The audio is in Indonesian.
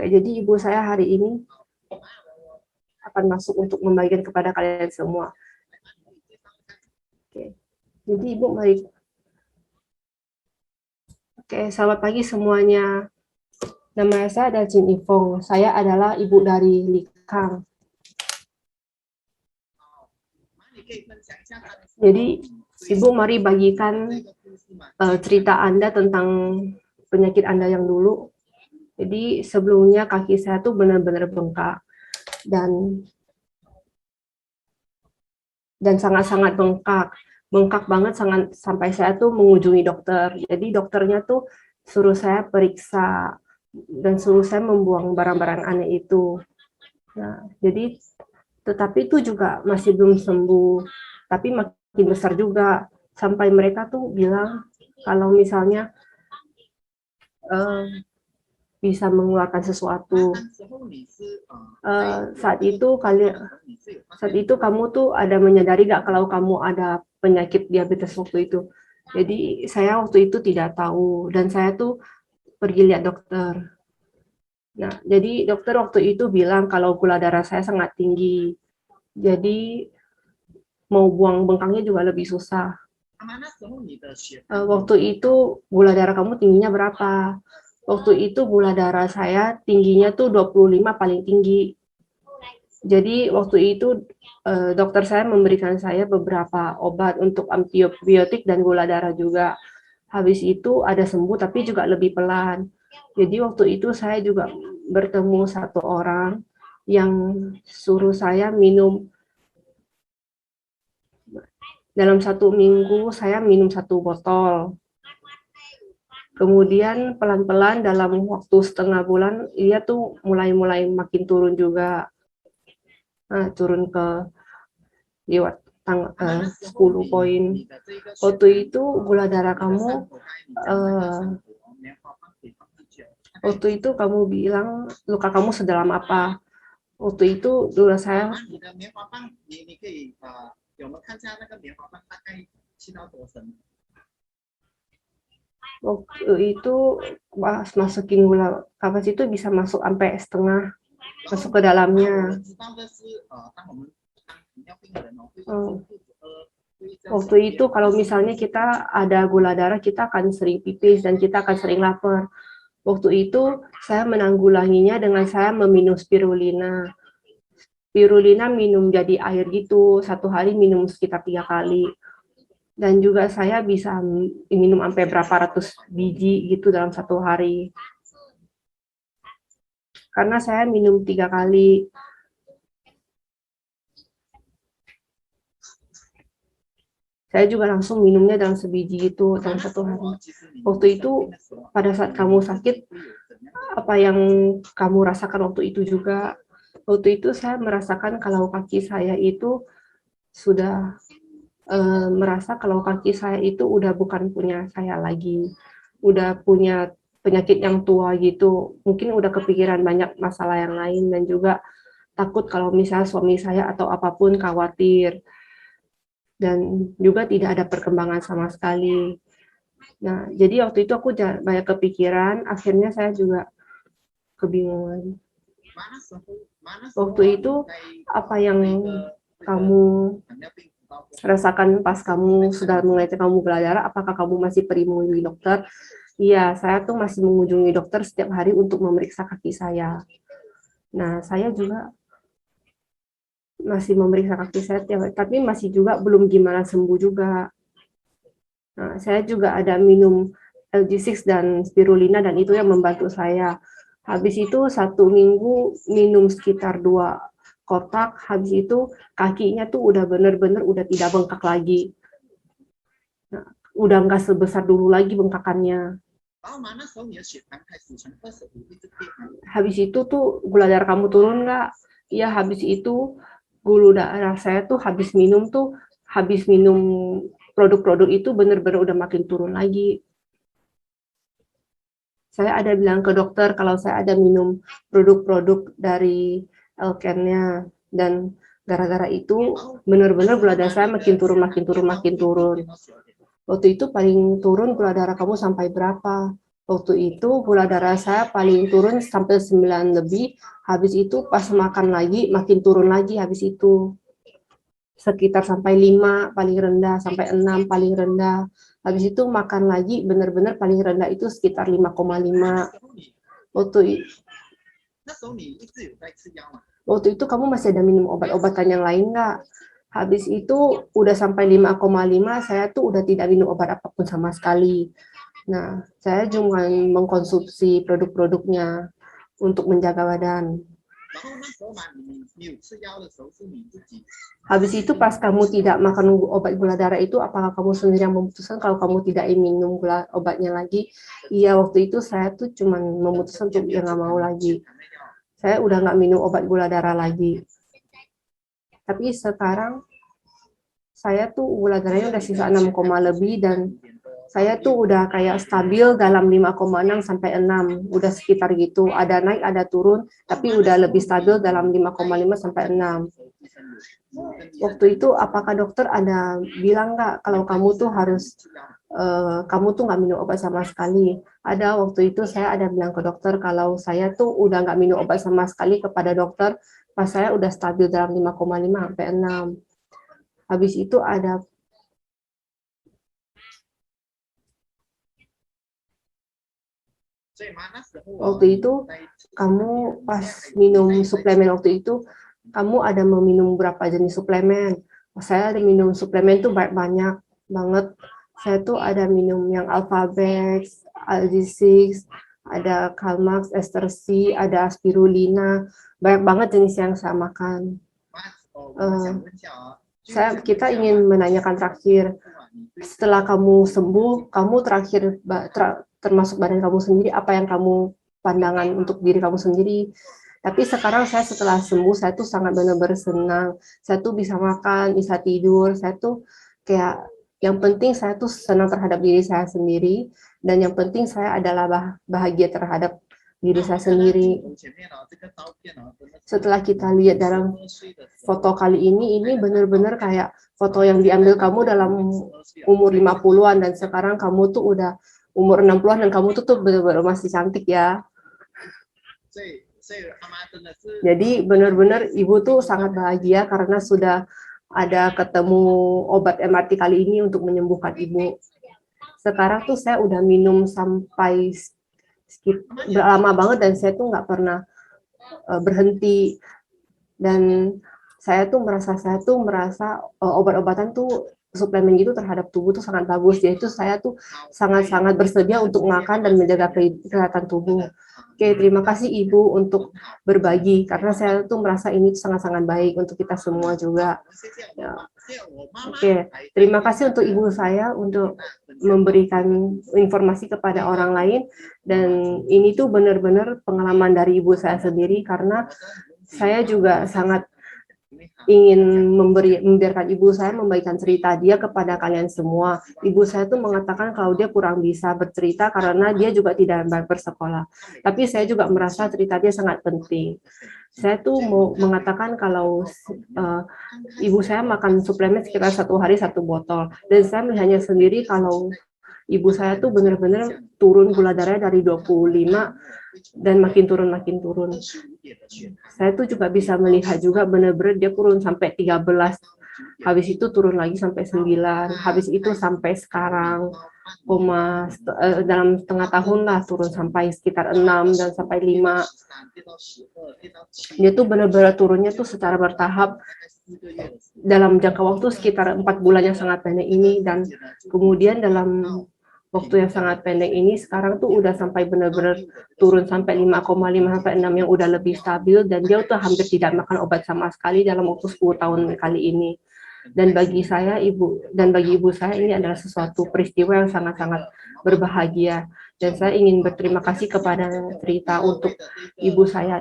Oke, jadi ibu saya hari ini akan masuk untuk membagikan kepada kalian semua. Oke, jadi ibu mari. Oke, selamat pagi semuanya. Nama saya adalah Jin Ifong. Saya adalah ibu dari Likang. Jadi, ibu mari bagikan cerita Anda tentang penyakit Anda yang dulu. Jadi sebelumnya kaki saya tuh benar-benar bengkak dan sangat-sangat bengkak banget, sangat sampai saya tuh mengunjungi dokter. Jadi dokternya tuh suruh saya periksa dan suruh saya membuang barang-barang aneh itu. Nah, jadi tetapi itu juga masih belum sembuh, tapi makin besar juga sampai mereka tuh bilang kalau misalnya bisa mengeluarkan sesuatu. Saat itu kamu tuh ada menyadari gak kalau kamu ada penyakit diabetes waktu itu? Jadi saya waktu itu tidak tahu dan saya tuh pergi lihat dokter. Nah, jadi dokter waktu itu bilang kalau gula darah saya sangat tinggi. Jadi mau buang bengkaknya juga lebih susah. Waktu itu gula darah kamu tingginya berapa? Waktu itu gula darah saya tingginya tuh 25 paling tinggi. Jadi waktu itu dokter saya memberikan saya beberapa obat untuk antibiotik dan gula darah juga. Habis itu ada sembuh tapi juga lebih pelan. Jadi waktu itu saya juga bertemu satu orang yang suruh saya minum. Dalam 1 minggu saya minum 1 botol. Kemudian pelan-pelan dalam waktu setengah bulan, dia tuh mulai makin turun juga. Nah, turun ke lewat 10 poin. Waktu itu gula darah kamu, waktu itu kamu bilang luka kamu sedalam apa? Waktu itu gula saya, waktu itu pas masukin gula kapas itu bisa masuk sampai setengah masuk ke dalamnya. Waktu itu kalau misalnya kita ada gula darah, kita akan sering pipis dan kita akan sering lapar. Waktu itu saya menanggulanginya dengan saya meminum spirulina. Spirulina minum jadi air gitu, 1 hari minum sekitar 3 kali. Dan juga saya bisa minum sampai berapa ratus biji gitu dalam 1 hari. Karena saya minum 3 kali. Saya juga langsung minumnya dalam sebiji gitu dalam 1 hari. Waktu itu pada saat kamu sakit, apa yang kamu rasakan waktu itu juga? Waktu itu saya merasakan kalau kaki saya itu sudah merasa kalau kaki saya itu udah bukan punya saya lagi, udah punya penyakit yang tua gitu, mungkin udah kepikiran banyak masalah yang lain dan juga takut kalau misalnya suami saya atau apapun khawatir, dan juga tidak ada perkembangan sama sekali. Nah, jadi waktu itu aku banyak kepikiran, akhirnya saya juga kebingungan. Waktu itu apa yang kamu rasakan pas kamu sudah mulai kamu gula darah, apakah kamu masih pergi mengunjungi dokter? Iya, saya tuh masih mengunjungi dokter setiap hari untuk memeriksa kaki saya. Nah, saya juga masih memeriksa kaki saya tiap hari, tapi masih juga belum gimana sembuh juga. Nah, saya juga ada minum LG6 dan spirulina dan itu yang membantu saya. Habis itu 1 minggu minum sekitar 2 kotak, habis itu kakinya tuh udah bener-bener udah tidak bengkak lagi. Nah, udah nggak sebesar dulu lagi bengkakannya. Habis itu tuh gula darah kamu turun nggak? Ya, habis itu gula darah saya tuh habis minum produk-produk itu bener-bener udah makin turun lagi. Saya ada bilang ke dokter kalau saya ada minum produk-produk dari Elken-nya, dan gara-gara itu benar-benar gula darah saya makin turun. Waktu itu paling turun gula darah kamu sampai berapa? Waktu itu gula darah saya paling turun sampai 9 lebih, habis itu pas makan lagi makin turun lagi habis itu. Sekitar sampai 5 paling rendah, sampai 6 paling rendah. Habis itu makan lagi benar-benar paling rendah itu sekitar 5,5. Waktu itu kamu masih ada minum obat-obatan yang lain nggak? Habis itu udah sampai 5,5, saya tuh udah tidak minum obat apapun sama sekali. Nah, saya cuma mengkonsumsi produk-produknya untuk menjaga badan. Habis itu pas kamu tidak makan obat gula darah itu, apakah kamu sendiri yang memutuskan kalau kamu tidak ingin minum obatnya lagi? Iya, waktu itu saya tuh cuma memutuskan untuk nggak mau lagi. Saya udah nggak minum obat gula darah lagi. Tapi sekarang saya tuh gula darahnya udah sisa 6, lebih dan saya tuh udah kayak stabil dalam 5,6 sampai 6, udah sekitar gitu. Ada naik, ada turun, tapi udah lebih stabil dalam 5,5 sampai 6. Waktu itu apakah dokter ada bilang nggak kalau kamu tuh harus kamu tuh nggak minum obat sama sekali? Ada, waktu itu saya ada bilang ke dokter kalau saya tuh udah nggak minum obat sama sekali kepada dokter pas saya udah stabil dalam 5,5 sampai 6. Habis itu ada waktu itu kamu pas minum suplemen waktu itu kamu ada meminum berapa jenis suplemen? Saya ada minum suplemen tuh banyak banget. Saya tuh ada minum yang Alphabex, Algis, ada Calmax, Ester C, ada Spirulina, banyak banget jenis yang saya makan. Kita ingin menanyakan terakhir, setelah kamu sembuh, kamu terakhir termasuk badan kamu sendiri, apa yang kamu pandangan untuk diri kamu sendiri. Tapi sekarang saya setelah sembuh, saya tuh sangat benar-benar senang. Saya tuh bisa makan, bisa tidur. Saya tuh kayak yang penting saya tuh senang terhadap diri saya sendiri, dan yang penting saya adalah bahagia terhadap diri saya sendiri. Setelah kita lihat dalam foto kali ini benar-benar kayak foto yang diambil kamu dalam umur 50-an dan sekarang kamu tuh udah umur 60-an dan kamu tuh benar-benar masih cantik ya. Jadi benar-benar ibu tuh sangat bahagia karena sudah ada ketemu obat MRT kali ini untuk menyembuhkan ibu. Sekarang tuh saya udah minum sampai lama banget dan saya tuh nggak pernah berhenti, dan saya tuh merasa obat-obatan tuh suplemen gitu terhadap tubuh tuh sangat bagus. Jadi itu saya tuh sangat-sangat bersedia untuk makan dan menjaga kesehatan tubuh. Oke, terima kasih Ibu untuk berbagi karena saya tuh merasa ini sangat-sangat baik untuk kita semua juga. Ya. Oke, terima kasih untuk Ibu saya untuk memberikan informasi kepada orang lain, dan ini tuh benar-benar pengalaman dari Ibu saya sendiri karena saya juga sangat ingin membiarkan ibu saya membagikan cerita dia kepada kalian semua. Ibu saya tuh mengatakan kalau dia kurang bisa bercerita karena dia juga tidak bersekolah. Tapi saya juga merasa cerita dia sangat penting. Saya tuh mau mengatakan kalau ibu saya makan suplemen sekitar 1 hari 1 botol. Dan saya melihatnya sendiri kalau ibu saya tuh benar-benar turun gula darahnya dari 25 dan makin turun. Saya tuh juga bisa melihat juga benar-benar dia turun sampai 13, habis itu turun lagi sampai 9, habis itu sampai sekarang dalam setengah tahun lah turun sampai sekitar 6 dan sampai 5. Dia tuh benar-benar turunnya tuh secara bertahap dalam jangka waktu sekitar 4 bulan yang sangat pendek ini, dan kemudian dalam waktu yang sangat pendek ini sekarang tuh udah sampai benar-benar turun sampai 5,5 sampai 6 yang udah lebih stabil, dan dia tuh hampir tidak makan obat sama sekali dalam waktu 10 tahun kali ini. Dan bagi saya bagi ibu saya ini adalah sesuatu peristiwa yang sangat-sangat berbahagia, dan saya ingin berterima kasih kepada cerita untuk ibu saya.